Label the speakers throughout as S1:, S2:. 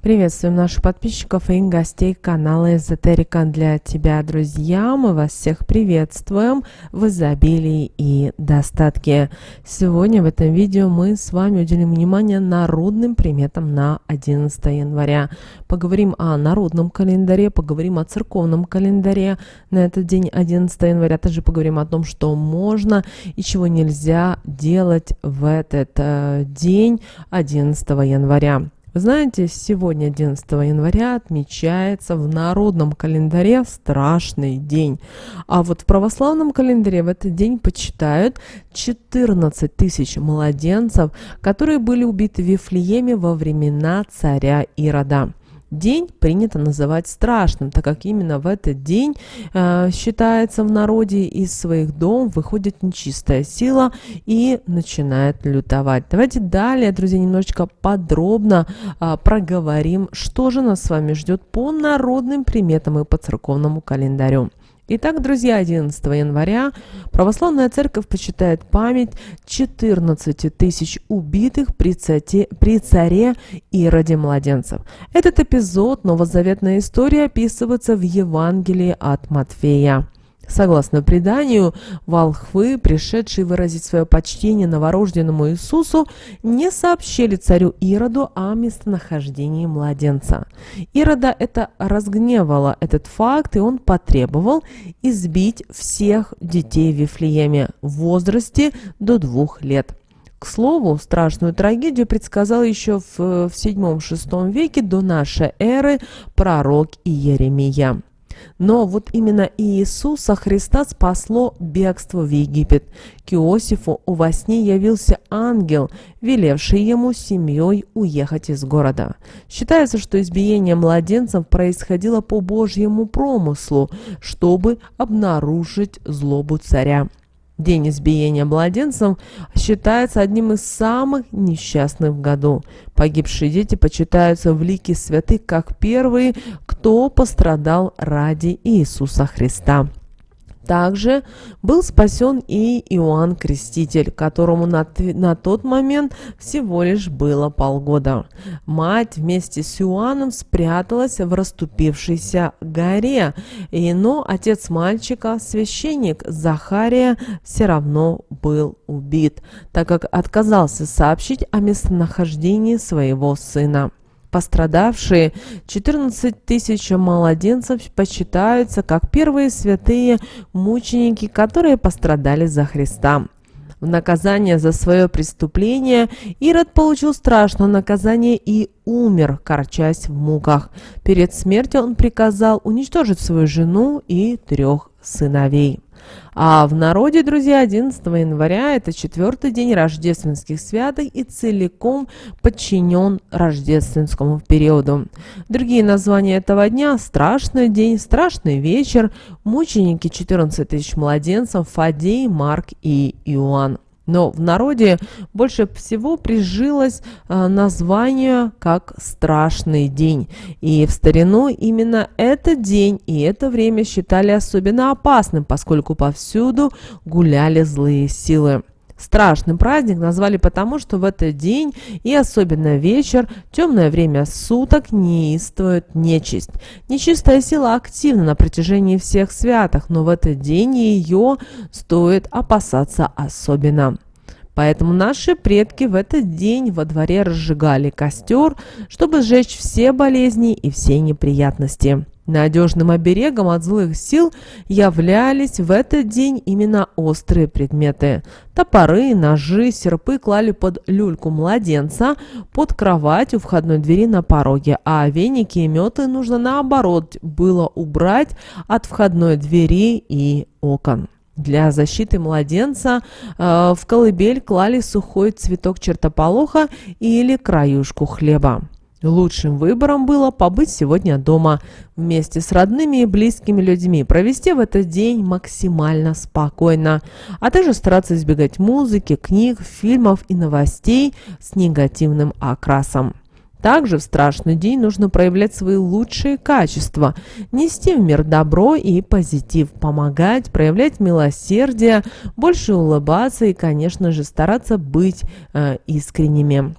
S1: Приветствуем наших подписчиков и гостей канала Эзотерика для тебя, друзья. Мы вас всех приветствуем в изобилии и достатке. Сегодня в этом видео мы с вами уделим внимание народным приметам на 11 января. Поговорим о народном календаре, поговорим о церковном календаре на этот день, 11 января. Также поговорим о том, что можно и чего нельзя делать в этот день, 11 января. Вы знаете, сегодня, 11 января, отмечается в народном календаре страшный день. А вот в православном календаре в этот день почитают 14 тысяч младенцев, которые были убиты в Вифлееме во времена царя Ирода. День принято называть страшным, так как именно в этот день считается в народе из своих домов выходит нечистая сила и начинает лютовать. Давайте далее, друзья, немножечко подробно проговорим, что же нас с вами ждет по народным приметам и по церковному календарю. Итак, друзья, 11 января православная церковь почитает память 14 тысяч убитых при царе Ироде младенцев. Этот эпизод, новозаветная история, описывается в Евангелии от Матфея. Согласно преданию, волхвы, пришедшие выразить свое почтение новорожденному Иисусу, не сообщили царю Ироду о местонахождении младенца. Ирода это разгневало этот факт, и он потребовал избить всех детей в Вифлееме в возрасте до 2 лет. К слову, страшную трагедию предсказал еще в 7-6 веке до нашей эры пророк Иеремия. Но вот именно Иисуса Христа спасло бегство в Египет. К Иосифу во сне явился ангел, велевший ему с семьей уехать из города. Считается, что избиение младенцев происходило по Божьему промыслу, чтобы обнаружить злобу царя. День избиения младенцев считается одним из самых несчастных в году. Погибшие дети почитаются в лике святых как первые, кто пострадал ради Иисуса Христа. Также был спасен и Иоанн Креститель, которому на тот момент всего лишь было полгода. Мать вместе с Иоанном спряталась в расступившейся горе, но отец мальчика, священник Захария, все равно был убит, так как отказался сообщить о местонахождении своего сына. Пострадавшие 14 тысяч младенцев почитаются как первые святые мученики, которые пострадали за Христа. В наказание за свое преступление Ирод получил страшное наказание и умер, корчась в муках. Перед смертью он приказал уничтожить свою жену и 3 сыновей. А в народе, друзья, 11 января это 4-й день рождественских святок и целиком подчинен рождественскому периоду. Другие названия этого дня – страшный день, страшный вечер, мученики 14 тысяч младенцев, Фадей, Марк и Иоанн. Но в народе больше всего прижилось название как «страшный день». И в старину именно этот день и это время считали особенно опасным, поскольку повсюду гуляли злые силы. Страшный праздник назвали потому, что в этот день и особенно вечер, темное время суток, неистует нечисть. Нечистая сила активна на протяжении всех святок, но в этот день ее стоит опасаться особенно. Поэтому наши предки в этот день во дворе разжигали костер, чтобы сжечь все болезни и все неприятности. Надежным оберегом от злых сил являлись в этот день именно острые предметы. Топоры, ножи, серпы клали под люльку младенца, под кровать у входной двери на пороге, а веники и метлы нужно наоборот было убрать от входной двери и окон. Для защиты младенца в колыбель клали сухой цветок чертополоха или краюшку хлеба. Лучшим выбором было побыть сегодня дома вместе с родными и близкими людьми, провести в этот день максимально спокойно, а также стараться избегать музыки, книг, фильмов и новостей с негативным окрасом. Также в страшный день нужно проявлять свои лучшие качества, нести в мир добро и позитив, помогать, проявлять милосердие, больше улыбаться и, конечно же, стараться быть искренними.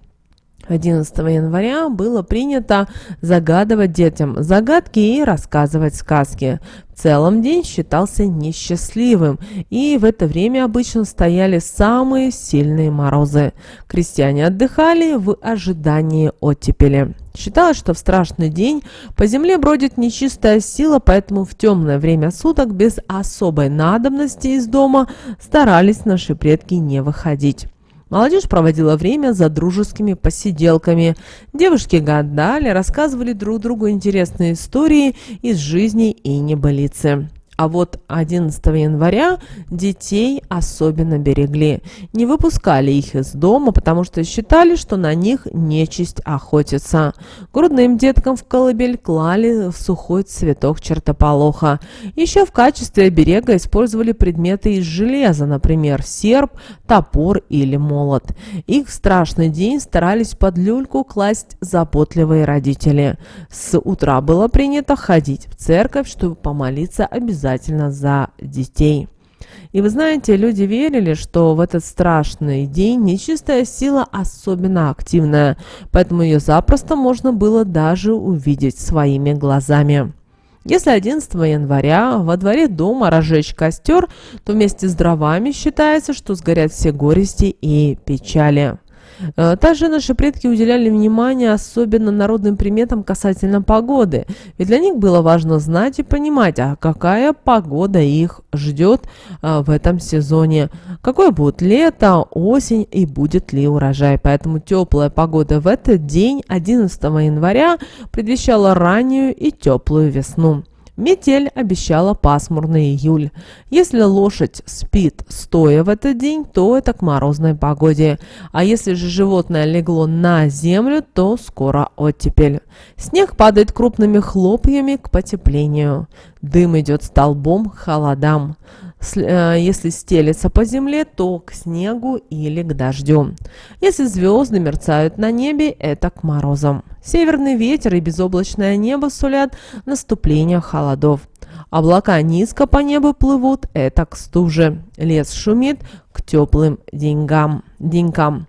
S1: 11 января было принято загадывать детям загадки и рассказывать сказки. В целом день считался несчастливым, и в это время обычно стояли самые сильные морозы. Крестьяне отдыхали в ожидании оттепели. Считалось, что в страшный день по земле бродит нечистая сила, поэтому в темное время суток без особой надобности из дома старались наши предки не выходить. Молодежь проводила время за дружескими посиделками. Девушки гадали, рассказывали друг другу интересные истории из жизни и небылицы. А вот 11 января детей особенно берегли. Не выпускали их из дома, потому что считали, что на них нечисть охотится. Грудным деткам в колыбель клали сухой цветок чертополоха. Еще в качестве оберега использовали предметы из железа, например, серп, топор или молот. Их в страшный день старались под люльку класть заботливые родители. С утра было принято ходить в церковь, чтобы помолиться обязательно за детей. И вы знаете, люди верили, что в этот страшный день нечистая сила особенно активная, поэтому ее запросто можно было даже увидеть своими глазами. Если 11 января во дворе дома разжечь костер, то вместе с дровами считается, что сгорят все горести и печали. Также наши предки уделяли внимание особенно народным приметам касательно погоды, ведь для них было важно знать и понимать, а какая погода их ждет в этом сезоне, какое будет лето, осень и будет ли урожай. Поэтому теплая погода в этот день, 11 января, предвещала раннюю и теплую весну. Метель обещала пасмурный июль. Если лошадь спит стоя в этот день, то это к морозной погоде. А если же животное легло на землю, то скоро оттепель. Снег падает крупными хлопьями к потеплению. Дым идет столбом к холодам. Если стелется по земле, то к снегу или к дождю. Если звезды мерцают на небе, это к морозам. Северный ветер и безоблачное небо сулят наступление холодов. Облака низко по небу плывут, это к стуже. Лес шумит, к теплым денькам.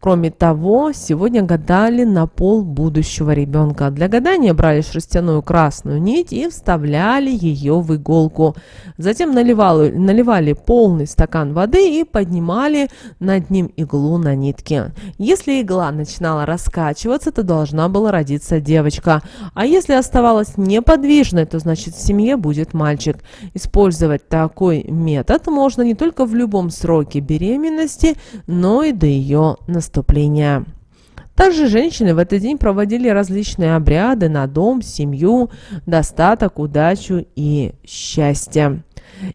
S1: Кроме того, сегодня гадали на пол будущего ребенка. Для гадания брали шерстяную красную нить и вставляли ее в иголку. Затем наливали полный стакан воды и поднимали над ним иглу на нитке. Если игла начинала раскачиваться, то должна была родиться девочка. А если оставалась неподвижной, то значит в семье будет мальчик. Использовать такой метод можно не только в любом сроке беременности, но и до ее наступления. Также женщины в этот день проводили различные обряды на дом, семью, достаток, удачу и счастье.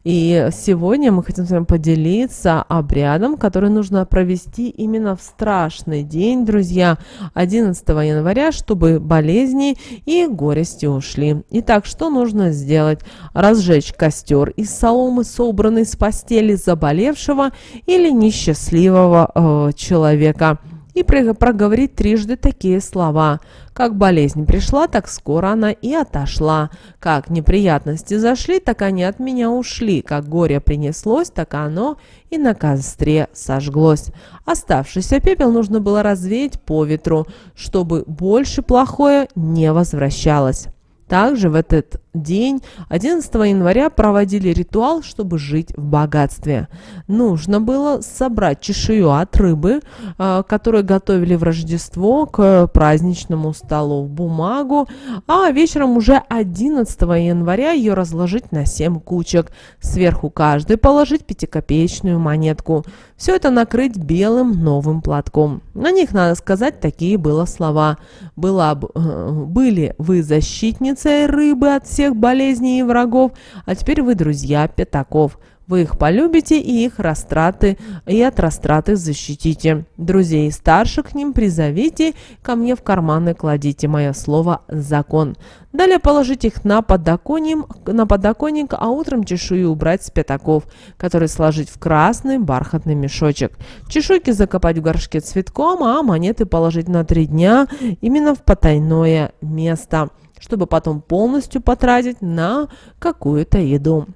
S1: И сегодня мы хотим с вами поделиться обрядом, который нужно провести именно в страшный день, друзья, 11 января, чтобы болезни и горести ушли. Итак, что нужно сделать? Разжечь костер из соломы, собранный с постели заболевшего или несчастливого человека, и проговорить трижды такие слова: как болезнь пришла, так скоро она и отошла. Как неприятности зашли, так они от меня ушли. Как горе принеслось, так оно и на костре сожглось. Оставшийся пепел нужно было развеять по ветру, чтобы больше плохое не возвращалось. Также в этот день, 11 января, проводили ритуал, чтобы жить в богатстве. Нужно было собрать чешую от рыбы, которую готовили в Рождество, к праздничному столу, в бумагу, а вечером уже 11 января ее разложить на 7 кучек. Сверху каждой положить 5-копеечную монетку. Все это накрыть белым новым платком. На них, надо сказать, такие было слова: «Были вы защитницей рыбы от всех болезней и врагов, а теперь вы друзья пятаков. Вы их полюбите и их растраты, и от растраты защитите. Друзей старших к ним призовите, ко мне в карманы кладите, мое слово закон». Далее положить их на подоконник, а утром чешую убрать с пятаков, которые сложить в красный бархатный мешочек. Чешуйки закопать в горшке цветком, а монеты положить на 3 дня именно в потайное место, чтобы потом полностью потратить на какую-то еду.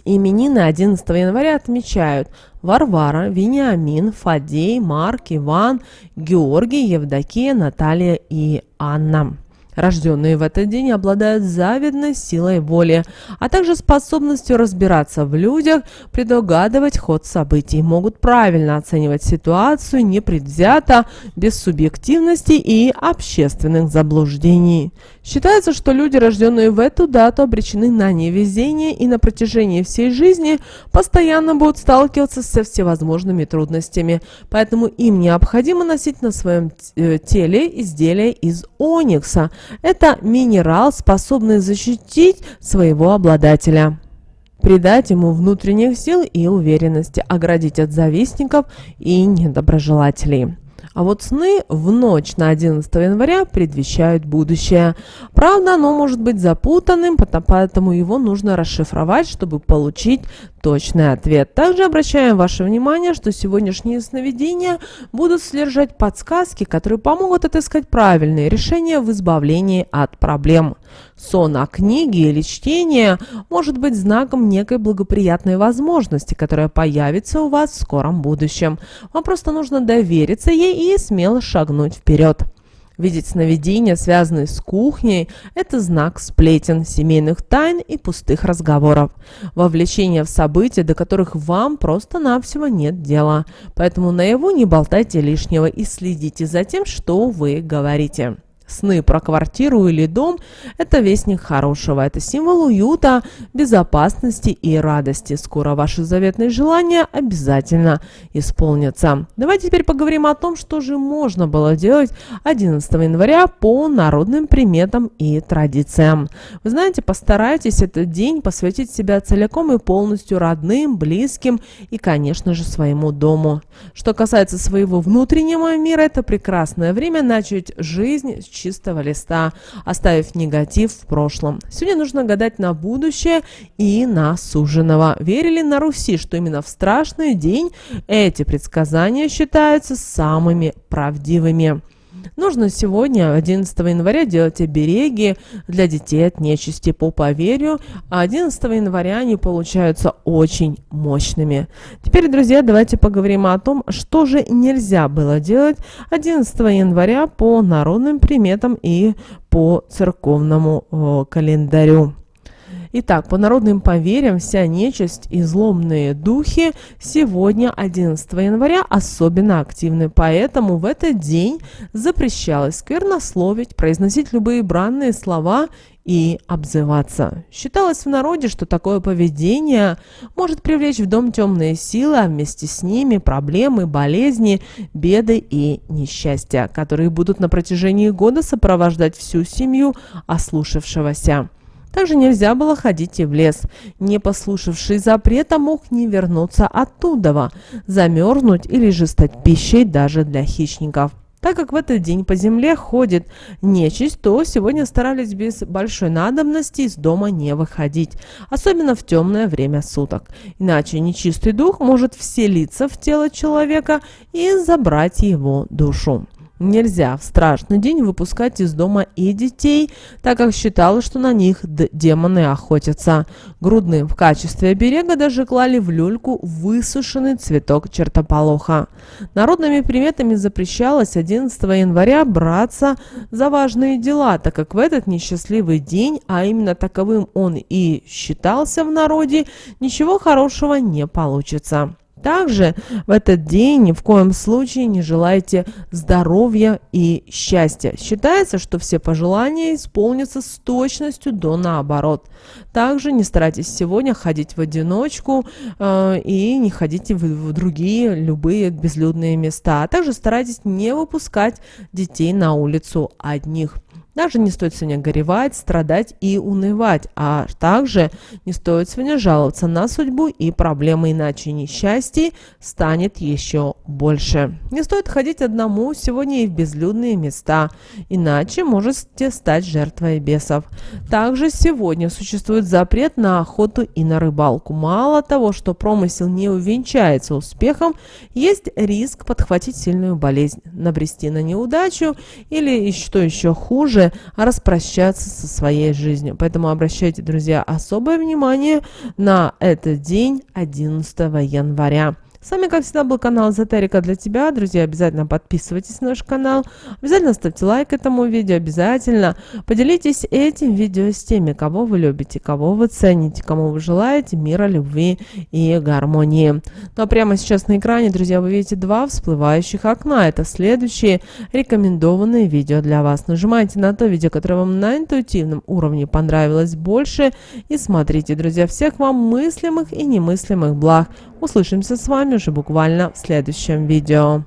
S1: Именины 11 января отмечают Варвара, Вениамин, Фадей, Марк, Иван, Георгий, Евдокия, Наталья и Анна. Рожденные в этот день обладают завидной силой воли, а также способностью разбираться в людях, предугадывать ход событий, могут правильно оценивать ситуацию, непредвзято, без субъективности и общественных заблуждений. Считается, что люди, рожденные в эту дату, обречены на невезение и на протяжении всей жизни постоянно будут сталкиваться со всевозможными трудностями, поэтому им необходимо носить на своем теле изделия из оникса. Это минерал, способный защитить своего обладателя, придать ему внутренних сил и уверенности, оградить от завистников и недоброжелателей. А вот сны в ночь на 11 января предвещают будущее. Правда, оно может быть запутанным, поэтому его нужно расшифровать, чтобы получить точный ответ. Также обращаем ваше внимание, что сегодняшние сновидения будут содержать подсказки, которые помогут отыскать правильные решения в избавлении от проблем. Сон о книге или чтение может быть знаком некой благоприятной возможности, которая появится у вас в скором будущем. Вам просто нужно довериться ей и смело шагнуть вперед. Видеть сновидения, связанные с кухней, это знак сплетен, семейных тайн и пустых разговоров. Вовлечение в события, до которых вам просто-навсего нет дела. Поэтому наяву не болтайте лишнего и следите за тем, что вы говорите. Сны про квартиру или дом – это вестник хорошего, это символ уюта, безопасности и радости. Скоро ваши заветные желания обязательно исполнятся. Давайте теперь поговорим о том, что же можно было делать 11 января по народным приметам и традициям. Вы знаете, постарайтесь этот день посвятить себя целиком и полностью родным, близким и, конечно же, своему дому. Что касается своего внутреннего мира, это прекрасное время начать жизнь с чистого листа, оставив негатив в прошлом. Сегодня нужно гадать на будущее и на суженого. Верили на Руси, что именно в страшный день эти предсказания считаются самыми правдивыми. Нужно сегодня, 11 января, делать обереги для детей от нечисти по поверью, а 11 января они получаются очень мощными. Теперь, друзья, давайте поговорим о том, что же нельзя было делать 11 января по народным приметам и по церковному календарю. Итак, по народным поверьям, вся нечисть и злобные духи сегодня, 11 января, особенно активны. Поэтому в этот день запрещалось сквернословить, произносить любые бранные слова и обзываться. Считалось в народе, что такое поведение может привлечь в дом темные силы, а вместе с ними проблемы, болезни, беды и несчастья, которые будут на протяжении года сопровождать всю семью ослушавшегося. Также нельзя было ходить и в лес. Не послушавший запрета мог не вернуться оттуда, замерзнуть или же стать пищей даже для хищников. Так как в этот день по земле ходит нечисть, то сегодня старались без большой надобности из дома не выходить, особенно в темное время суток. Иначе нечистый дух может вселиться в тело человека и забрать его душу. Нельзя в страшный день выпускать из дома и детей, так как считалось, что на них демоны охотятся. Грудным в качестве оберега даже клали в люльку высушенный цветок чертополоха. Народными приметами запрещалось 11 января браться за важные дела, так как в этот несчастливый день, а именно таковым он и считался в народе, ничего хорошего не получится. Также в этот день ни в коем случае не желайте здоровья и счастья. Считается, что все пожелания исполнятся с точностью до наоборот. Также не старайтесь сегодня ходить в одиночку и не ходите в другие любые безлюдные места. А также старайтесь не выпускать детей на улицу одних. Даже не стоит сегодня горевать, страдать и унывать, а также не стоит сегодня жаловаться на судьбу и проблемы, иначе несчастье станет еще больше. Не стоит ходить одному сегодня и в безлюдные места, иначе можете стать жертвой бесов. Также сегодня существует запрет на охоту и на рыбалку. Мало того, что промысел не увенчается успехом, есть риск подхватить сильную болезнь, набрести на неудачу или, что еще хуже, уже распрощаться со своей жизнью. Поэтому обращайте, друзья, особое внимание на этот день, 11 января. С вами, как всегда, был канал Эзотерика для тебя. Друзья, обязательно подписывайтесь на наш канал, обязательно ставьте лайк этому видео, обязательно поделитесь этим видео с теми, кого вы любите, кого вы цените, кому вы желаете мира, любви и гармонии. Ну а прямо сейчас на экране, друзья, вы видите два всплывающих окна. Это следующие рекомендованные видео для вас. Нажимайте на то видео, которое вам на интуитивном уровне понравилось больше, и смотрите, друзья. Всех вам мыслимых и немыслимых благ. Услышимся с вами уже буквально в следующем видео.